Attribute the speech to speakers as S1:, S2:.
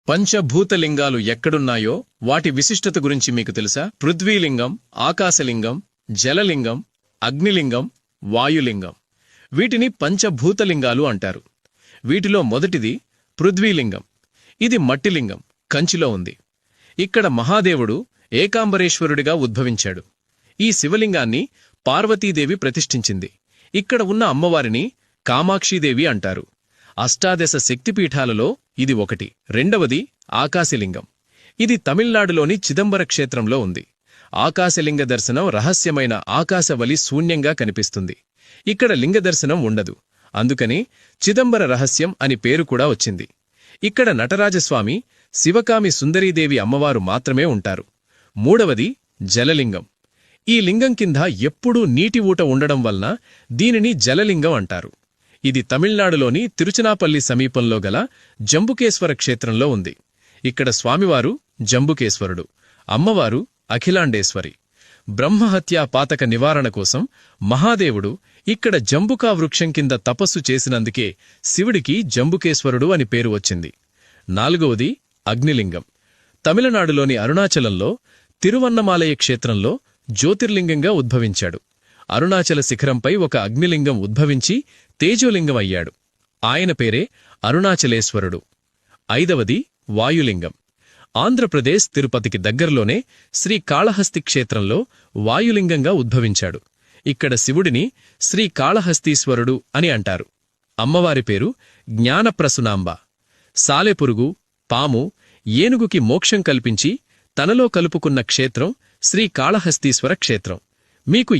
S1: పంచభూతలింగాలు ఎక్కడున్నాయో వాటి విశిష్టత గురించి మీకు తెలుసా? పృథ్వీలింగం, ఆకాశలింగం, జలలింగం, అగ్నిలింగం, వాయులింగం. వీటిని పంచభూతలింగాలు అంటారు. వీటిలో మొదటిది పృథ్వీలింగం. ఇది మట్టిలింగం, కంచిలో ఉంది. ఇక్కడ మహాదేవుడు ఏకాంబరేశ్వరుడిగా ఉద్భవించాడు. ఈ శివలింగాన్ని పార్వతీదేవి ప్రతిష్ఠించింది. ఇక్కడ ఉన్న అమ్మవారిని కామాక్షీదేవి అంటారు. అష్టాదశ శక్తిపీఠాలలో ఇది ఒకటి. రెండవది ఆకాశలింగం. ఇది తమిళనాడులోని చిదంబర క్షేత్రంలో ఉంది. ఆకాశలింగ దర్శనం రహస్యమైన ఆకాశవలి శూన్యంగా కనిపిస్తుంది. ఇక్కడ లింగ దర్శనం ఉండదు. అందుకని చిదంబర రహస్యం అని పేరు కూడా వచ్చింది. ఇక్కడ నటరాజస్వామి, శివకామి సుందరీదేవి అమ్మవారు మాత్రమే ఉంటారు. మూడవది జలలింగం. ఈ లింగం కింద ఎప్పుడూ నీటి ఊట ఉండడం వలన దీనిని జలలింగం అంటారు. ఇది తమిళనాడులోని తిరుచినాపల్లి సమీపంలో గల జంబుకేశ్వర క్షేత్రంలో ఉంది. ఇక్కడ స్వామివారు జంబుకేశ్వరుడు, అమ్మవారు అఖిలాండేశ్వరి. బ్రహ్మహత్యా పాతక నివారణ కోసం మహాదేవుడు ఇక్కడ జంబుకా వృక్షం కింద తపస్సు చేసినందుకే శివుడికి జంబుకేశ్వరుడు అని పేరు వచ్చింది. నాలుగవది అగ్నిలింగం. తమిళనాడులోని అరుణాచలంలో తిరువన్నమాలయ క్షేత్రంలో జ్యోతిర్లింగంగా ఉద్భవించాడు. అరుణాచల శిఖరంపై ఒక అగ్నిలింగం ఉద్భవించి తేజోలింగం అయ్యాడు. ఆయన పేరే అరుణాచలేశ్వరుడు. ఐదవది వాయులింగం. ఆంధ్రప్రదేశ్ తిరుపతికి దగ్గరలోనే శ్రీకాళహస్తి క్షేత్రంలో వాయులింగంగా ఉద్భవించాడు. ఇక్కడ శివుడిని శ్రీకాళహస్తీశ్వరుడు అని అంటారు. అమ్మవారి పేరు జ్ఞానప్రసునాంబ. సాలెపురుగు, పాము, ఏనుగుకి మోక్షం కల్పించి తనలో కలుపుకున్న క్షేత్రం శ్రీకాళహస్తీశ్వర క్షేత్రం. మీకు